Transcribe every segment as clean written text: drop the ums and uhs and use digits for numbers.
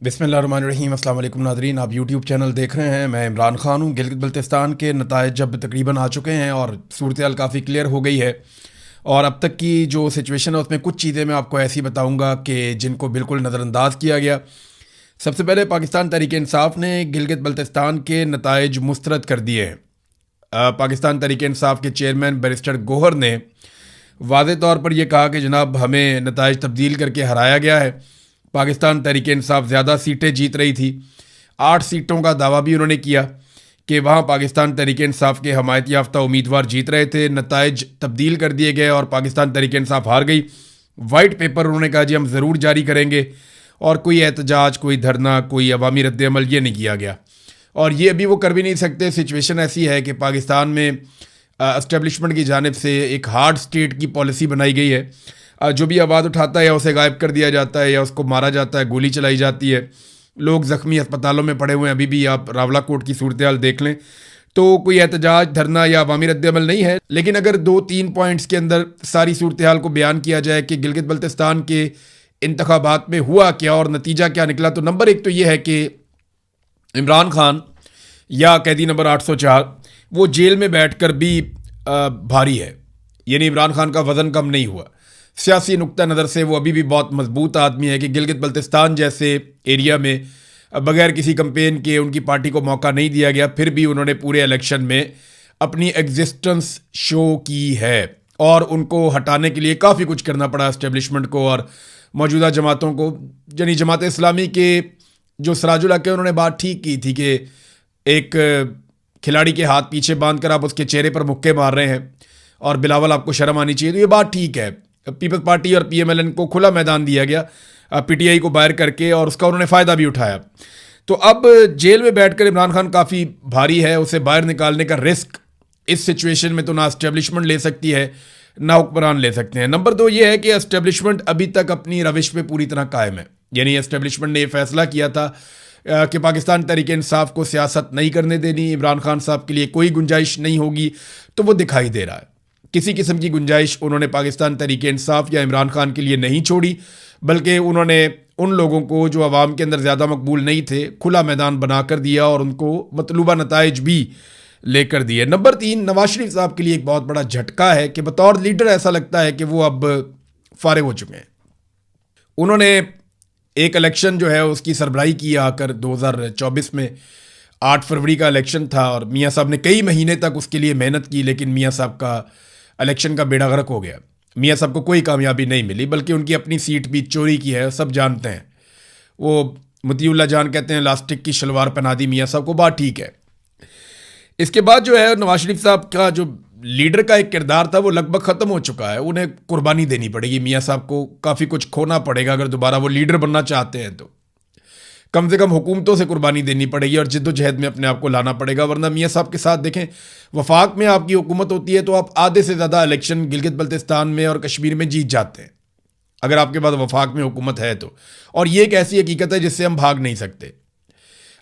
बिस्मिल्लाहिर्रहमानिर्रहीम। अस्सलाम वालेकुम नाज़रीन, आप यूट्यूब चैनल देख रहे हैं। मैं इमरान खान हूँ। गिलगित बल्तिस्तान के नताइज जब तकरीबन आ चुके हैं और सूरत हाल काफ़ी क्लियर हो गई है, और अब तक की जो सिचुएशन है उसमें कुछ चीज़ें मैं आपको ऐसी बताऊँगा कि जिनको बिल्कुल नज़रअंदाज किया गया। सबसे पहले पाकिस्तान तहरीक इंसाफ ने गिलगित बल्तिस्तान के नताइज मुस्तरद कर दिए हैं। पाकिस्तान तहरीक इंसाफ के चेयरमैन बैरिस्टर गोहर ने वाज़े तौर पर यह कहा कि जनाब हमें नताइज तब्दील करके हराया गया है। पाकिस्तान तहरीक इंसाफ ज़्यादा सीटें जीत रही थी। 8 सीटों का दावा भी उन्होंने किया कि वहाँ पाकिस्तान तहरीक इंसाफ के हमायत याफ्ता उम्मीदवार जीत रहे थे। नताइज तब्दील कर दिए गए और पाकिस्तान तहरीक इंसाफ हार गई। वाइट पेपर उन्होंने कहा जी हम ज़रूर जारी करेंगे, और कोई एहतजाज, कोई धरना, कोई अवामी रद्द-ए-अमल ये नहीं किया गया, और ये अभी वो कर भी नहीं सकते। सिचुएशन ऐसी है कि पाकिस्तान में एस्टेब्लिशमेंट की जानिब से एक हार्ड स्टेट की पॉलिसी बनाई गई है। जो भी आवाज़ उठाता है या उसे गायब कर दिया जाता है या उसको मारा जाता है, गोली चलाई जाती है। लोग ज़ख्मी अस्पतालों में पड़े हुए हैं। अभी भी आप रावला कोट की सूरत हाल देख लें तो कोई एहतजाज, धरना या अवामी रद्द-ए-अमल नहीं है। लेकिन अगर 2-3 पॉइंट्स के अंदर सारी सूरत हाल को बयान किया जाए कि गिलगित बल्तिस्तान के इंतखाबात में हुआ क्या और नतीजा क्या निकला, तो नंबर 1 तो ये है कि इमरान खान या कैदी नंबर 804 वो जेल में बैठकर भी भारी है, यानी इमरान खान का वज़न कम नहीं हुआ। सियासी नुक्ता नज़र से वो अभी भी बहुत मजबूत आदमी है कि गिलगित बल्तिस्तान जैसे एरिया में बगैर किसी कंपेन के उनकी पार्टी को मौका नहीं दिया गया, फिर भी उन्होंने पूरे इलेक्शन में अपनी एग्जिस्टेंस शो की है, और उनको हटाने के लिए काफ़ी कुछ करना पड़ा एस्टेब्लिशमेंट को और मौजूदा जमातों को। यानी जमात इस्लामी के जो सराजुल हक है उन्होंने बात ठीक की थी कि एक खिलाड़ी के हाथ पीछे बांध कर आप उसके चेहरे पर मुक्के मार रहे हैं और बिलावल आपको शर्म आनी चाहिए, तो ये बात ठीक है। पीपल्स पार्टी और PMLN को खुला मैदान दिया गया PTI को बाहर करके, और उसका उन्होंने फ़ायदा भी उठाया। तो अब जेल में बैठकर इमरान खान काफ़ी भारी है। उसे बाहर निकालने का रिस्क इस सिचुएशन में तो ना एस्टेब्लिशमेंट ले सकती है ना हुक्मरान ले सकते हैं। नंबर 2 ये है कि एस्टेब्लिशमेंट अभी तक अपनी रविश पे पूरी तरह कायम है। यानी एस्टेब्लिशमेंट ने यह फैसला किया था कि पाकिस्तान तहरीक इंसाफ को सियासत नहीं करने देनी, इमरान खान साहब के लिए कोई गुंजाइश नहीं होगी, तो वो दिखाई दे रहा है। किसी किस्म की गुंजाइश उन्होंने पाकिस्तान तहरीक इंसाफ या इमरान खान के लिए नहीं छोड़ी, बल्कि उन्होंने उन लोगों को जो आवाम के अंदर ज़्यादा मकबूल नहीं थे खुला मैदान बना कर दिया और उनको मतलूबा नताइज भी लेकर दिए। नंबर 3, नवाज शरीफ साहब के लिए एक बहुत बड़ा झटका है कि बतौर लीडर ऐसा लगता है कि वो अब फारिग हो चुके हैं। उन्होंने एक इलेक्शन जो है उसकी सरबराही की आकर 2024 में 8 फरवरी का इलेक्शन था, और मियाँ साहब ने कई महीने तक उसके लिए मेहनत की, लेकिन मियाँ साहब का इलेक्शन का बेड़ा गर्क हो गया। मियाँ साहब को कोई कामयाबी नहीं मिली, बल्कि उनकी अपनी सीट भी चोरी की है, सब जानते हैं। वो मतीउल्लाह जान कहते हैं इलास्टिक की शलवार पहना दी मियाँ साहब को, बात ठीक है। इसके बाद जो है नवाज शरीफ साहब का जो लीडर का एक किरदार था वो लगभग ख़त्म हो चुका है। उन्हें कुर्बानी देनी पड़ेगी, मियाँ साहब को काफ़ी कुछ खोना पड़ेगा अगर दोबारा वो लीडर बनना चाहते हैं। तो कम से कम हुकूमतों से कुर्बानी देनी पड़ेगी और जिद्दोजहद में अपने आप को लाना पड़ेगा, वरना मियाँ साहब के साथ देखें वफाक में आपकी हुकूमत होती है तो आप आधे से ज़्यादा इलेक्शन गिलगित बल्तिस्तान में और कश्मीर में जीत जाते हैं अगर आपके पास वफाक में हुकूमत है तो। और ये एक ऐसी हकीकत है जिससे हम भाग नहीं सकते।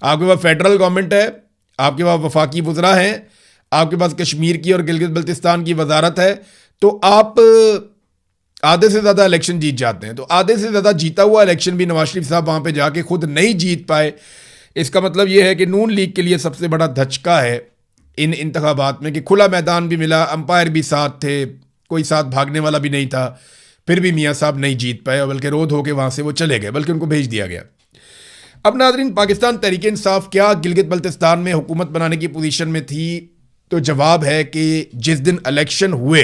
आपके पास फेडरल गवर्नमेंट है, आपके पास वफाकी वज़रा हैं, आपके पास कश्मीर की और गिलगित बल्तिस्तान की वजारत है, तो आप आधे से ज़्यादा इलेक्शन जीत जाते हैं। तो आधे से ज़्यादा जीता हुआ इलेक्शन भी नवाज शरीफ साहब वहाँ पे जाके खुद नहीं जीत पाए। इसका मतलब ये है कि नून लीग के लिए सबसे बड़ा धचका है इन इंतखाबात में कि खुला मैदान भी मिला, अंपायर भी साथ थे, कोई साथ भागने वाला भी नहीं था, फिर भी मियाँ साहब नहीं जीत पाए, बल्कि रोध होकर वहाँ से वो चले गए, बल्कि उनको भेज दिया गया। अब नाज़रीन, पाकिस्तान तहरीक इंसाफ क्या गिलगित बल्तिस्तान में हुकूमत बनाने की पोजीशन में थी? तो जवाब है कि जिस दिन इलेक्शन हुए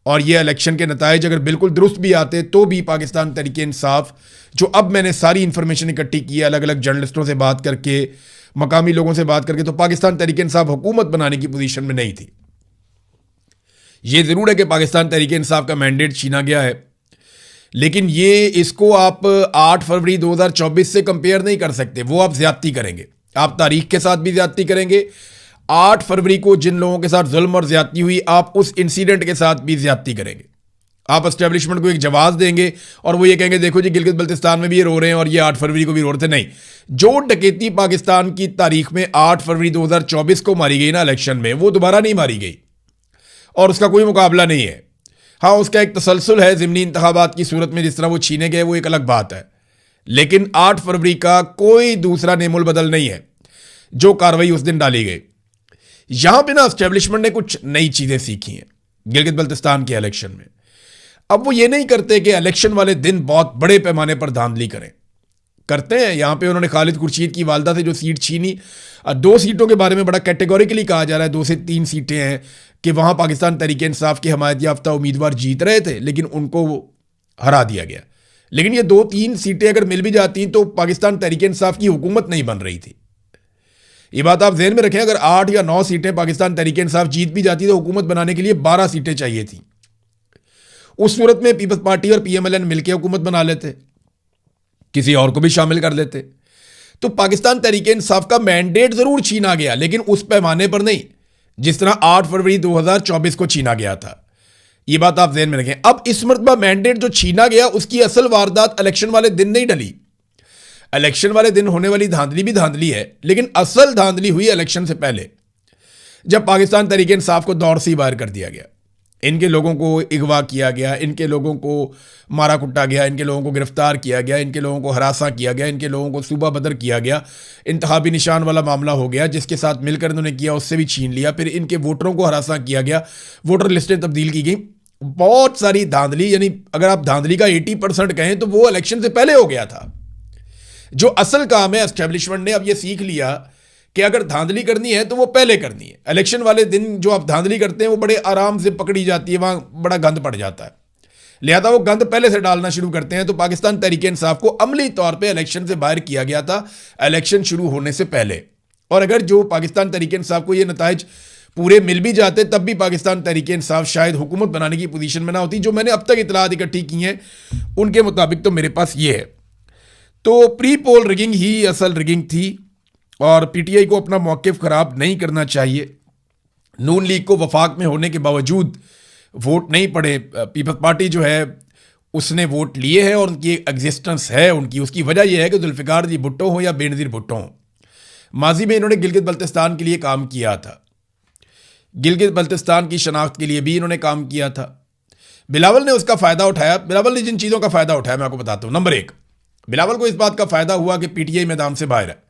और ये इलेक्शन के नताइज अगर बिल्कुल दुरुस्त भी आते तो भी पाकिस्तान तहरीक इंसाफ, जो अब मैंने सारी इन्फॉर्मेशन इकट्ठी की है अलग अलग जर्नलिस्टों से बात करके, मकामी लोगों से बात करके, तो पाकिस्तान तहरीक इंसाफ हुकूमत बनाने की पोजीशन में नहीं थी। ये ज़रूर है कि पाकिस्तान तहरीक इंसाफ का मैंडेट छीना गया है, लेकिन ये इसको आप 8 फरवरी 2024 से कंपेयर नहीं कर सकते। वो आप ज्यादती करेंगे, आप तारीख के साथ भी ज्यादती करेंगे। 8 फरवरी को जिन लोगों के साथ जुल्म और ज्यादती हुई, आप उस इंसिडेंट के साथ भी ज्यादती करेंगे। आप एस्टेब्लिशमेंट को एक जवाब देंगे और वो ये कहेंगे देखो जी गिलगित बल्तिस्तान में भी ये रो रहे हैं और ये 8 फरवरी को भी रो रहे थे। नहीं, जो डकैती पाकिस्तान की तारीख में 8 फरवरी 2024 को मारी गई ना इलेक्शन में, वो दोबारा नहीं मारी गई और उसका कोई मुकाबला नहीं है। हाँ, उसका एक तसलसल है ज़िमनी इंतखाबात की सूरत में, जिस तरह वो छीने गए वो एक अलग बात है, लेकिन 8 फरवरी का कोई दूसरा नेमुल बदल नहीं है जो कार्रवाई उस दिन डाली गई। यहां पे ना एस्टेब्लिशमेंट ने कुछ नई चीजें सीखी हैं गिलगित बल्तिस्तान के इलेक्शन में। अब वो ये नहीं करते कि इलेक्शन वाले दिन बहुत बड़े पैमाने पर धांधली करें, करते हैं। यहां पे उन्होंने खालिद खुर्शीद की वालदा से जो सीट छीनी, 2 सीटों के बारे में बड़ा कैटेगोरिकली कहा जा रहा है, 2 से 3 सीटें हैं कि वहां पाकिस्तान तहरीक इंसाफ के हमायत याफ्ता उम्मीदवार जीत रहे थे लेकिन उनको हरा दिया गया। लेकिन ये 2-3 सीटें अगर मिल भी जाती तो पाकिस्तान तहरीक इंसाफ की हुकूमत नहीं बन रही थी। ये बात आप ज़हन में रखें, अगर 8 या 9 सीटें पाकिस्तान तहरीक इंसाफ जीत भी जाती तो हुकूमत बनाने के लिए 12 सीटें चाहिए थी। उस सूरत में पीपल्स पार्टी और पीएमएलएन मिलकर हुकूमत बना लेते, किसी और को भी शामिल कर लेते। तो पाकिस्तान तहरीक इंसाफ का मैंडेट जरूर छीना गया लेकिन उस पैमाने पर नहीं जिस तरह 8 फरवरी 2024 को छीना गया था। ये बात आप ज़हन में रखें। अब इस मरतबा मैंडेट जो छीना गया उसकी असल वारदात इलेक्शन वाले दिन नहीं डली। इलेक्शन वाले दिन होने वाली धांधली भी धांधली है लेकिन असल धांधली हुई इलेक्शन से पहले, जब पाकिस्तान तहरीक इंसाफ को दौर से बाहर कर दिया गया। इनके लोगों को अगवा किया गया, इनके लोगों को मारा कुटा गया, इनके लोगों को गिरफ्तार किया गया, इनके लोगों को हरासा किया गया, इनके लोगों को सूबा बदर किया गया, इंतखाबी निशान वाला मामला हो गया, जिसके साथ मिलकर इन्होंने किया उससे भी छीन लिया, फिर इनके वोटरों को हरासा किया गया, वोटर लिस्टें तब्दील की गई, बहुत सारी धांधली। यानी अगर आप धांधली का 80% कहें तो वो इलेक्शन से पहले हो गया था। जो असल काम है एस्टेब्लिशमेंट ने अब ये सीख लिया कि अगर धांधली करनी है तो वो पहले करनी है। इलेक्शन वाले दिन जो आप धांधली करते हैं वो बड़े आराम से पकड़ी जाती है, वहां बड़ा गंद पड़ जाता है, लिहाजा वो गंद पहले से डालना शुरू करते हैं। तो पाकिस्तान तहरीक इंसाफ को अमली तौर पे इलेक्शन से बाहर किया गया था इलेक्शन शुरू होने से पहले। और अगर जो पाकिस्तान तहरीक इंसाफ को ये नताइज पूरे मिल भी जाते तब भी पाकिस्तान तहरीक इंसाफ शायद हुकूमत बनाने की पोजीशन में ना होती। जो मैंने अब तक इतलात इकट्ठी की हैं उनके मुताबिक तो मेरे पास ये है। तो प्री पोल रिगिंग ही असल रिगिंग थी और पीटीआई को अपना मौक़िफ़ ख़राब नहीं करना चाहिए। नून लीग को वफाक में होने के बावजूद वोट नहीं पड़े। पीपल्स पार्टी जो है उसने वोट लिए हैं और उनकी एग्जिस्टेंस है उनकी। उसकी वजह यह है कि जुल्फ़िकार जी भुट्टो हो या बेनज़ीर भुट्टो हो, माजी में इन्होंने गिलगित बल्तिस्तान के लिए काम किया था, गिलगित बल्तिस्तान की शनाख्त के लिए भी इन्होंने काम किया था। बिलावल ने उसका फ़ायदा उठाया। बिलावल ने जिन चीज़ों का फ़ायदा उठाया मैं आपको बताता हूँ। नंबर 1, बिलावल को इस बात का फ़ायदा हुआ कि पीटीआई मैदान से बाहर है,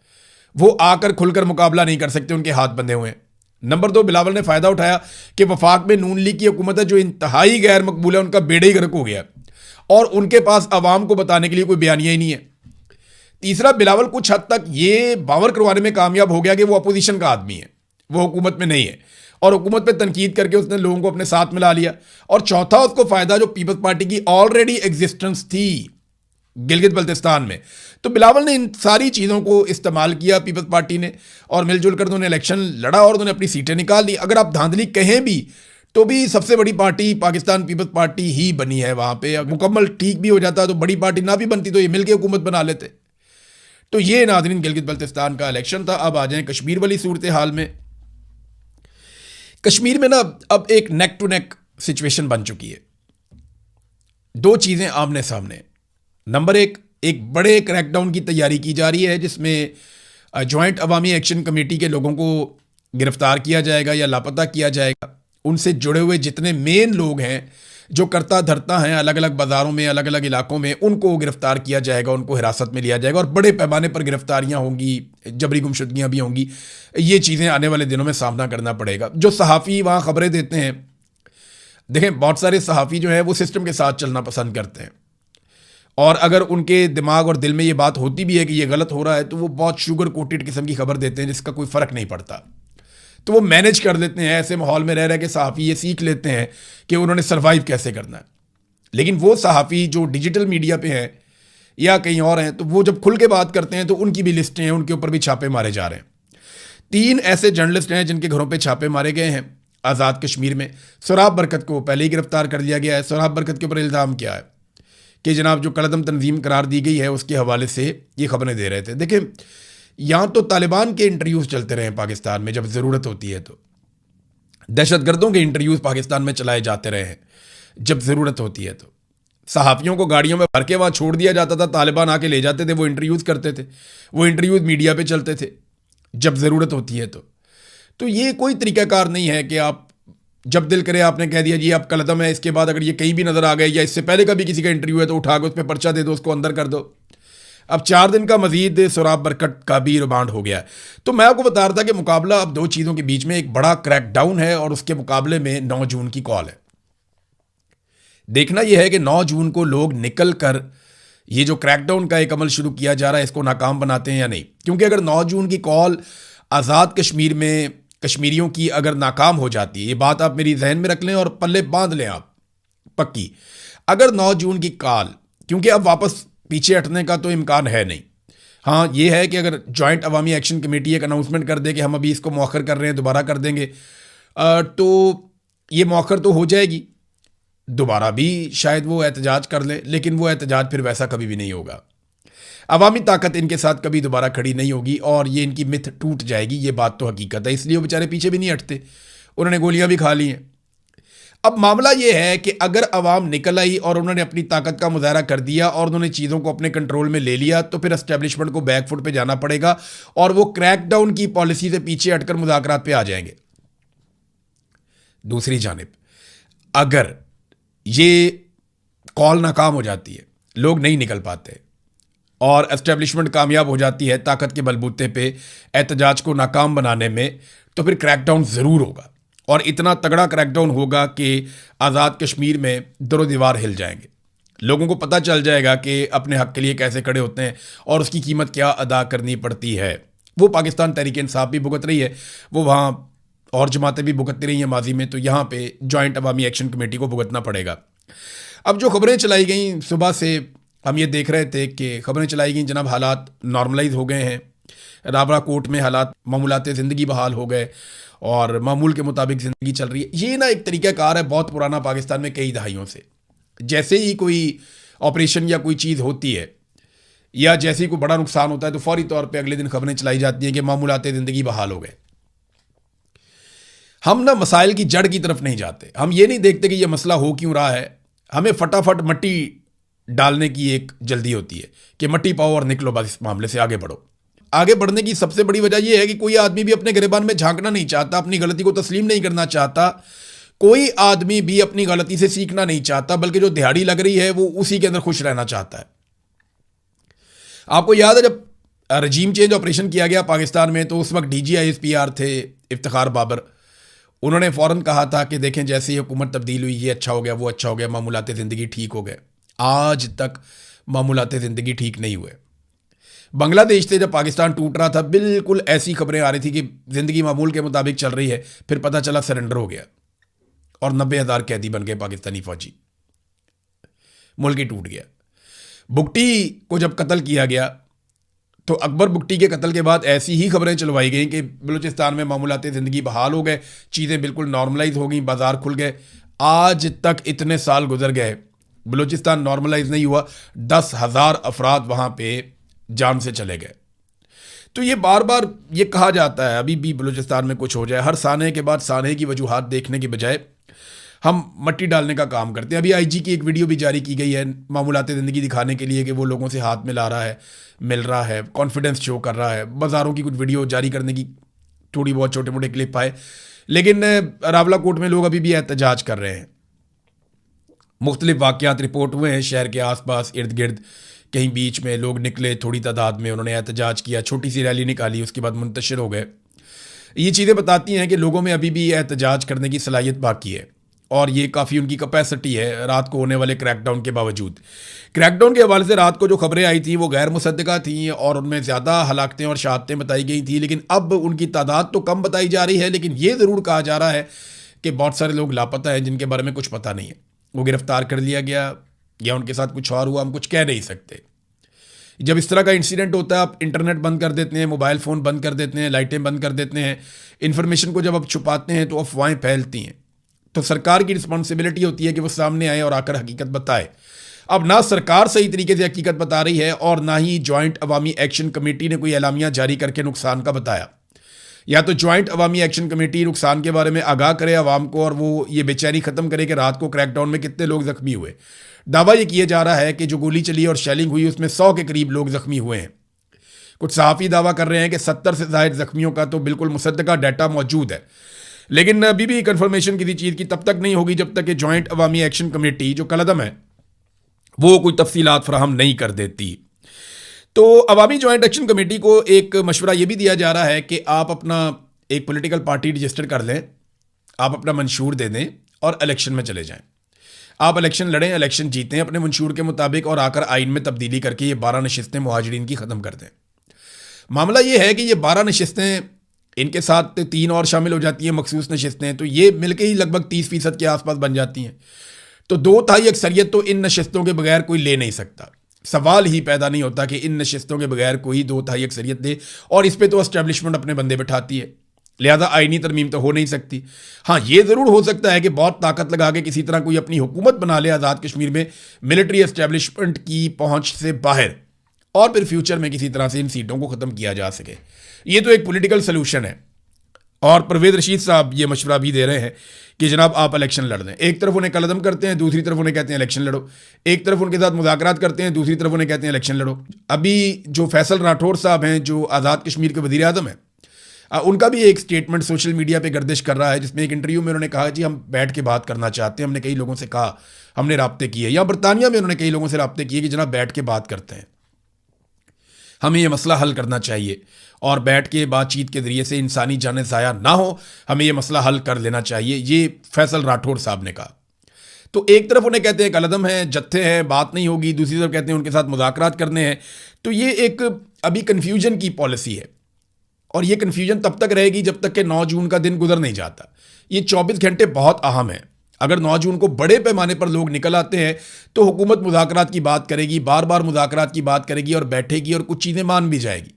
वो आकर खुलकर मुकाबला नहीं कर सकते, उनके हाथ बंधे हुए हैं। नंबर 2, बिलावल ने फ़ायदा उठाया कि वफाक में नून लीग की हुकूमत है जो इंतहाई गैर मकबूल है, उनका बेड़े ही गर्क हो गया और उनके पास अवाम को बताने के लिए कोई बयानिया ही नहीं है। तीसरा, बिलावल कुछ हद तक ये बावर करवाने में कामयाब हो गया कि वो अपोजिशन का आदमी है, वो हुकूमत में नहीं है और हुकूमत पे तनकीद करके उसने लोगों को अपने साथ मिला लिया। और चौथा, उसको फ़ायदा जो पीपल्स पार्टी की ऑलरेडी एग्जिस्टेंस थी गिलगित बल्तिस्तान में। तो बिलावल ने इन सारी चीज़ों को इस्तेमाल किया पीपल्स पार्टी ने और मिलजुल कर उन्होंने इलेक्शन लड़ा और उन्होंने अपनी सीटें निकाल ली। अगर आप धांधली कहें भी तो भी सबसे बड़ी पार्टी पाकिस्तान पीपल्स पार्टी ही बनी है। वहाँ पे मुकम्मल ठीक भी हो जाता तो बड़ी पार्टी ना भी बनती तो ये मिलकर हुकूमत बना लेते। तो ये नाज़रीन गिलगित बल्तिस्तान का इलेक्शन था। अब आ जाएं कश्मीर वाली सूरत हाल में। कश्मीर में ना अब एक नेक टू नेक सिचुएशन बन चुकी है। 2 चीज़ें आमने सामने। नंबर 1, एक बड़े क्रैकडाउन की तैयारी की जा रही है जिसमें जॉइंट अवामी एक्शन कमेटी के लोगों को गिरफ्तार किया जाएगा या लापता किया जाएगा। उनसे जुड़े हुए जितने मेन लोग हैं जो करता धरता हैं अलग अलग बाज़ारों में अलग अलग इलाकों में, उनको गिरफ्तार किया जाएगा, उनको हिरासत में लिया जाएगा और बड़े पैमाने पर गिरफ्तारियां होंगी, जबरी गुमशुदगियां भी होंगी। ये चीज़ें आने वाले दिनों में सामना करना पड़ेगा। जो सहाफ़ी वहाँ ख़बरें देते हैं, देखें बहुत सारे सहाफ़ी जो हैं वो सिस्टम के साथ चलना पसंद करते हैं और अगर उनके दिमाग और दिल में ये बात होती भी है कि ये गलत हो रहा है तो वो बहुत शुगर कोटेड किस्म की खबर देते हैं जिसका कोई फ़र्क नहीं पड़ता। तो वो मैनेज कर लेते हैं। ऐसे माहौल में रह रहे कि सहाफ़ी ये सीख लेते हैं कि उन्होंने सर्वाइव कैसे करना है। लेकिन वो सहाफ़ी जो डिजिटल मीडिया पे हैं या कहीं और हैं तो वो जब खुल के बात करते हैं तो उनकी भी लिस्टें हैं, उनके ऊपर भी छापे मारे जा रहे हैं। 3 ऐसे जर्नलिस्ट हैं जिनके घरों पर छापे मारे गए हैं आज़ाद कश्मीर में। सोराब बरकत को पहले ही गिरफ्तार कर लिया गया है। सोराब बरकत के ऊपर इल्ज़ाम क्या है कि जनाब जो कलदम तंजीम करार दी गई है उसके हवाले से ये खबरें दे रहे थे। देखिए यहाँ तो तालिबान के इंटरव्यूज़ चलते रहे पाकिस्तान में जब ज़रूरत होती है, तो दहशतगर्दों के इंटरव्यूज़ पाकिस्तान में चलाए जाते रहे हैं जब ज़रूरत होती है। तो सहाफ़ियों को गाड़ियों में भर के वहाँ छोड़ दिया जाता था, तालिबान आके ले जाते थे, वो इंटरव्यूज़ करते थे, वो इंटरव्यूज़ मीडिया पे चलते थे जब ज़रूरत होती है। तो ये कोई तरीक़ाकार नहीं है कि आप जब दिल करे आपने कह दिया जी आप कलदम है, इसके बाद अगर ये कहीं भी नज़र आ गए या इससे पहले का भी किसी का इंटरव्यू है तो उठा के उस पर पर्चा दे दो, उसको अंदर कर दो। अब 4 दिन का मजीद सोराब बरकत का भी रिमांड हो गया है। तो मैं आपको बता रहा था कि मुकाबला अब दो चीज़ों के बीच में, एक बड़ा क्रैकडाउन है और उसके मुकाबले में 9 जून की कॉल है। देखना यह है कि 9 जून को लोग निकल कर ये जो क्रैकडाउन का एक अमल शुरू किया जा रहा है इसको नाकाम बनाते हैं या नहीं। क्योंकि अगर 9 जून की कॉल आज़ाद कश्मीर में कश्मीरियों की अगर नाकाम हो जाती है, ये बात आप मेरी जहन में रख लें और पल्ले बांध लें आप पक्की, अगर 9 जून की कॉल, क्योंकि अब वापस पीछे हटने का तो इम्कान है नहीं। हाँ ये है कि अगर जॉइंट अवामी एक्शन कमेटी एक अनाउंसमेंट कर दे कि हम अभी इसको मौखर कर रहे हैं, दोबारा कर देंगे, तो ये मौखर तो हो जाएगी, दोबारा भी शायद वो एहतजाज कर लें, लेकिन वो एहतजाज फिर वैसा कभी भी नहीं होगा। अवामी ताकत इनके साथ कभी दोबारा खड़ी नहीं होगी और ये इनकी मिथ टूट जाएगी, ये बात तो हकीकत है। इसलिए वो बेचारे पीछे भी नहीं हटते, उन्होंने गोलियां भी खा ली हैं। अब मामला ये है कि अगर अवाम निकल आई और उन्होंने अपनी ताकत का मुजाहरा कर दिया और उन्होंने चीज़ों को अपने कंट्रोल में ले लिया, तो फिर एस्टेब्लिशमेंट को बैकफुट पे जाना पड़ेगा और वो क्रैकडाउन की पॉलिसी से पीछे हटकर मुज़ाकरात पे आ जाएंगे। दूसरी जानिब अगर ये कॉल नाकाम हो जाती है, लोग नहीं निकल पाते और एस्टेब्लिशमेंट कामयाब हो जाती है ताकत के बलबूते पे एहतजाज को नाकाम बनाने में, तो फिर क्रैकडाउन ज़रूर होगा और इतना तगड़ा क्रैकडाउन होगा कि आज़ाद कश्मीर में दरो दीवार हिल जाएंगे। लोगों को पता चल जाएगा कि अपने हक़ के लिए कैसे खड़े होते हैं और उसकी कीमत क्या अदा करनी पड़ती है। वो पाकिस्तान तहरीक इंसाफ भी भुगत रही है, वो वहाँ और जमातें भी भुगतती रही हैं माजी में, तो यहाँ पे जॉइंट अवामी एक्शन कमेटी को भुगतना पड़ेगा। अब जो खबरें चलाई गई सुबह से, हम ये देख रहे थे कि खबरें चलाई गई जनाब हालात नॉर्मलाइज हो गए हैं, राबरा कोर्ट में हालात मामूलात ज़िंदगी बहाल हो गए और मामूल के मुताबिक ज़िंदगी चल रही है। ये ना एक तरीक़ाकार है बहुत पुराना पाकिस्तान में कई दहाइयों से। जैसे ही कोई ऑपरेशन या कोई चीज़ होती है या जैसे ही कोई बड़ा नुकसान होता है तो फौरी तौर पे अगले दिन खबरें चलाई जाती हैं कि मामूलात ज़िंदगी बहाल हो गए। हम ना मसाइल की जड़ की तरफ नहीं जाते, हम ये नहीं देखते कि ये मसला हो क्यों रहा है, हमें फटाफट मट्टी डालने की एक जल्दी होती है कि मट्टी पाओ और निकलो, बस इस मामले से आगे बढ़ो। आगे बढ़ने की सबसे बड़ी वजह यह है कि कोई आदमी भी अपने गिरबान में झांकना नहीं चाहता, अपनी गलती को तस्लीम नहीं करना चाहता, कोई आदमी भी अपनी गलती से सीखना नहीं चाहता, बल्कि जो दिहाड़ी लग रही है वो उसी के अंदर खुश रहना चाहता है। आपको याद है जब रजीम चेंज ऑपरेशन किया गया पाकिस्तान में, तो उस वक्त DGISPR थे इफ्तिखार बाबर, उन्होंने फ़ौरन कहा था कि देखें जैसे ही हुकूमत तब्दील हुई ये अच्छा हो गया, वो अच्छा हो गया, मामूलात ज़िंदगी ठीक हो गए। आज तक मामूलात ज़िंदगी ठीक नहीं हुए। बांग्लादेश से जब पाकिस्तान टूट रहा था बिल्कुल ऐसी खबरें आ रही थी कि ज़िंदगी मामूल के मुताबिक चल रही है, फिर पता चला सरेंडर हो गया और 90,000 कैदी बन गए पाकिस्तानी फ़ौजी, मुल्क ही टूट गया। बुगटी को जब कत्ल किया गया तो अकबर बुगटी के कत्ल के बाद ऐसी ही खबरें चलवाई गई कि बलूचिस्तान में मामूलात ज़िंदगी बहाल हो गए, चीज़ें बिल्कुल नॉर्मलाइज हो गई, बाजार खुल गए। आज तक इतने साल गुजर गए, बलूचिस्तान नॉर्मलाइज नहीं हुआ, 10,000 अफराद वहाँ पे जान से चले गए। तो ये बार बार ये कहा जाता है अभी भी बलूचिस्तान में कुछ हो जाए, हर साने के बाद साने की वजूहात देखने की बजाय हम मट्टी डालने का काम करते हैं। अभी IG की एक वीडियो भी जारी की गई है मामूलात ज़िंदगी दिखाने के लिए कि वो लोगों से हाथ मिला रहा है, मिल रहा है, कॉन्फिडेंस शो कर रहा है। बाज़ारों की कुछ वीडियो जारी करने की थोड़ी बहुत छोटे मोटे क्लिप आए, लेकिन रावला कोट में लोग अभी भी एहतजाज कर रहे हैं। मुख्तलिफ वाक़यात रिपोर्ट हुए हैं शहर के आसपास इर्द गिर्द, कहीं बीच में लोग निकले थोड़ी तादाद में, उन्होंने एहतजाज किया, छोटी सी रैली निकाली, उसके बाद मुंतशिर हो गए। ये चीज़ें बताती हैं कि लोगों में अभी भी एहतजाज करने की सलाहियत बाकी है और ये काफ़ी उनकी कैपेसिटी है रात को होने वाले क्रैकडाउन के बावजूद। क्रैकडाउन के हवाले से रात को जो खबरें आई थी वो गैर मुसद्दका थी और उनमें ज़्यादा हलाकतें और शहादतें बताई गई थी, लेकिन अब उनकी तादाद तो कम बताई जा रही है, लेकिन ये ज़रूर कहा जा रहा है कि बहुत सारे लोग लापता हैं जिनके बारे में कुछ पता नहीं है, वो गिरफ्तार कर लिया गया या उनके साथ कुछ और हुआ, हम कुछ कह नहीं सकते। जब इस तरह का इंसिडेंट होता है आप इंटरनेट बंद कर देते हैं, मोबाइल फ़ोन बंद कर देते हैं, लाइटें बंद कर देते हैं, इन्फॉर्मेशन को जब आप छुपाते हैं तो अफवाहें फैलती हैं। तो सरकार की रिस्पॉन्सिबिलिटी होती है कि वो सामने आए और आकर हकीकत बताए। अब ना सरकार सही तरीके से हकीकत बता रही है और ना ही जॉइंट अवामी एक्शन कमेटी ने कोई एलामिया जारी करके नुकसान का बताया। या तो जॉइंट अवामी एक्शन कमेटी नुकसान के बारे में आगाह करे आवाम को और वो ये बेचैनी ख़त्म करे कि रात को क्रैकडाउन में कितने लोग ज़ख्मी हुए। दावा ये किया जा रहा है कि जो गोली चली और शेलिंग हुई उसमें 100 के करीब लोग ज़ख्मी हुए हैं। कुछ सहाफ़ी दावा कर रहे हैं कि 70 से ज़ायद ज़ख्मियों का तो बिल्कुल मुसद्दका डाटा मौजूद है, लेकिन अभी भी कन्फर्मेशन किसी चीज़ की तब तक नहीं होगी जब तक कि जॉइंट अवामी एक्शन कमेटी जो कलअदम है वो कोई तफसीलात फराहम नहीं कर देती। तो अवामी ज्वाइंट एक्शन कमेटी को एक मशवरा ये भी दिया जा रहा है कि आप अपना एक पॉलिटिकल पार्टी रजिस्टर कर लें, आप अपना मंशूर दे दें और इलेक्शन में चले जाएं। आप इलेक्शन लड़ें, इलेक्शन जीतें अपने मंशूर के मुताबिक और आकर आइन में तब्दीली करके ये 12 नशिस्तें मुहाजिरीन की ख़त्म कर दें। मामला ये है कि ये 12 नशिस्तें, इनके साथ 3 और शामिल हो जाती हैं मखसूस नशिस्तें, तो ये मिलके ही लगभग 30% के आसपास बन जाती हैं। तो 2/3 अक्सरियत तो इन नशिस्तों के बगैर कोई ले नहीं सकता। सवाल ही पैदा नहीं होता कि इन नशिस्तों के बगैर कोई 2/3 अक्सरियत दे, और इस पर तो एस्टेब्लिशमेंट अपने बंदे बिठाती है, लिहाजा आईनी तरमीम तो हो नहीं सकती। हाँ, ये ज़रूर हो सकता है कि बहुत ताकत लगा के किसी तरह कोई अपनी हुकूमत बना ले आज़ाद कश्मीर में मिलिट्री एस्टेब्लिशमेंट की पहुंच से बाहर, और फिर फ्यूचर में किसी तरह से इन सीटों को ख़त्म किया जा सके। ये तो एक पॉलिटिकल सलूशन है। और परवेज़ रशीद साहब ये मशवरा भी दे रहे हैं कि जनाब आप इलेक्शन लड़ दें। एक तरफ उन्हें कलदम करते हैं, दूसरी तरफ उन्हें कहते हैं इलेक्शन लड़ो। एक तरफ उनके साथ मुज़ाकरात करते हैं, दूसरी तरफ उन्हें कहते हैं इलेक्शन लड़ो। अभी जो फैसल राठौर साहब हैं, जो आज़ाद कश्मीर के वज़ीर आज़म हैं, उनका भी एक स्टेटमेंट सोशल मीडिया पे गर्दिश कर रहा है, जिसमें एक इंटरव्यू में उन्होंने कहा जी हम बैठ के बात करना चाहते हैं, हमने कई लोगों से कहा, हमने राब्ते किए, या बरतानिया में उन्होंने कई लोगों से राब्ते किए कि जनाब बैठ के बात करते हैं, हमें ये मसला हल करना चाहिए, और बैठ के बातचीत के ज़रिए से इंसानी जानें ज़ाया ना हो, हमें ये मसला हल कर लेना चाहिए, ये फैसल राठौर साहब ने कहा। तो एक तरफ उन्हें कहते हैं कलदम है, जत्थे हैं, बात नहीं होगी, दूसरी तरफ कहते हैं उनके साथ मुज़ाकरात करने हैं। तो ये एक अभी कन्फ्यूजन की पॉलिसी है, और ये कन्फ्यूजन तब तक रहेगी जब तक कि 9 जून का दिन गुजर नहीं जाता। ये 24 घंटे बहुत अहम है। अगर 9 जून को बड़े पैमाने पर लोग निकल आते हैं तो हुकूमत मुज़ाकरात की बात करेगी, बार बार मुज़ाकरात की बात करेगी और बैठेगी और कुछ चीज़ें मान भी जाएगी।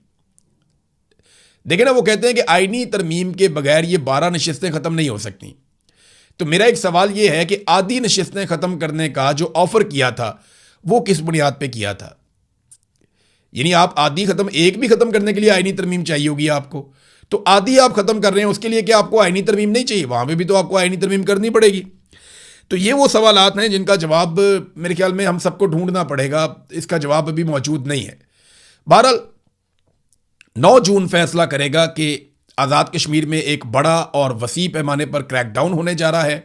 देखिए ना, वो कहते हैं कि आईनी तरमीम के बगैर ये 12 नशिस्तें ख़त्म नहीं हो सकती। तो मेरा एक सवाल ये है कि आधी नशिस्तें ख़त्म करने का जो ऑफ़र किया था वो किस बुनियाद पे किया था? यानी आप आधी ख़त्म, एक भी ख़त्म करने के लिए आईनी तरमीम चाहिए होगी आपको, तो आधी आप ख़त्म कर रहे हैं, उसके लिए क्या आपको आईनी तरमीम नहीं चाहिए? वहाँ पे भी तो आपको आईनी तरमीम करनी पड़ेगी। तो ये वो सवालात हैं जिनका जवाब मेरे ख्याल में हम सबको ढूंढना पड़ेगा, इसका जवाब अभी मौजूद नहीं है। बहरहाल 9 जून फैसला करेगा कि आज़ाद कश्मीर में एक बड़ा और वसी पैमाने पर क्रैकडाउन होने जा रहा है,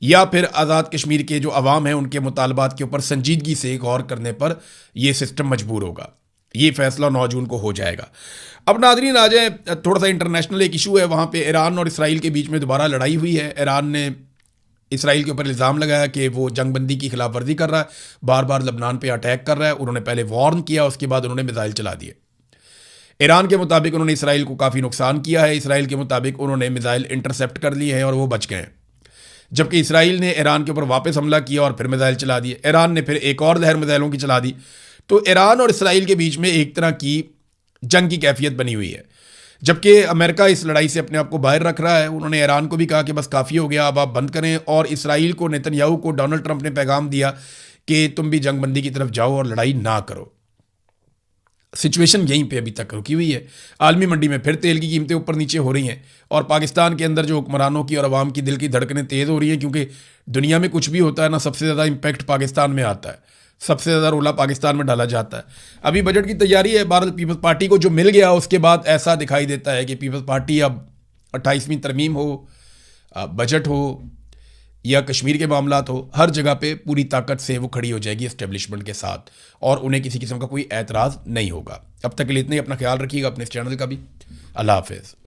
या फिर आज़ाद कश्मीर के जो अवाम हैं उनके मुतालबात के ऊपर संजीदगी से गौर करने पर यह सिस्टम मजबूर होगा। ये फैसला 9 जून को हो जाएगा। अब नाज़रीन आ जाए, थोड़ा सा इंटरनेशनल एक इशू है, वहाँ पे ईरान और इसराइल के बीच में दोबारा लड़ाई हुई है। ईरान ने इसराइल के ऊपर इल्ज़ाम लगाया कि वो जंगबंदी की खिलाफ वर्जी कर रहा है, बार बार लबनान पे अटैक कर रहा है। उन्होंने पहले वार्न किया, उसके बाद उन्होंने मिसाइल चला दिए। ईरान के मुताबिक उन्होंने इसराइल को काफ़ी नुकसान किया है, इसराइल के मुताबिक उन्होंने मिसाइल इंटरसेप्ट कर लिए हैं और वो बच गए हैं, जबकि इसराइल ने ईरान के ऊपर वापस हमला किया और फिर मिसाइल चला दिए। ईरान ने फिर एक और लहर मिसाइलों की चला दी। तो ईरान और इसराइल के बीच में एक तरह की जंग की कैफियत बनी हुई है, जबकि अमेरिका इस लड़ाई से अपने आप को बाहर रख रहा है। उन्होंने ईरान को भी कहा कि बस काफ़ी हो गया, अब आप बंद करें, और इसराइल को, नेतन्याहू को डोनाल्ड ट्रंप ने पैगाम दिया कि तुम भी जंगबंदी की तरफ जाओ और लड़ाई ना करो। सिचुएशन यहीं पे अभी तक रुकी हुई है। आलमी मंडी में फिर तेल की कीमतें ऊपर नीचे हो रही हैं, और पाकिस्तान के अंदर जो हुक्मरानों की और अवाम की दिल की धड़कनें तेज़ हो रही हैं, क्योंकि दुनिया में कुछ भी होता है ना, सबसे ज़्यादा इम्पैक्ट पाकिस्तान में आता है, सबसे ज़्यादा रोला पाकिस्तान में डाला जाता है। अभी बजट की तैयारी है, भारत पीपल्स पार्टी को जो मिल गया उसके बाद ऐसा दिखाई देता है कि पीपल्स पार्टी अब 28वीं तरमीम हो, बजट हो या कश्मीर के मामलात हो, हर जगह पे पूरी ताकत से वो खड़ी हो जाएगी एस्टेब्लिशमेंट के साथ, और उन्हें किसी किस्म का कोई एतराज़ नहीं होगा। अब तक के लिए इतना ही। अपना ख्याल रखिएगा, अपने इस चैनल का भी। अल्लाह हाफिज़।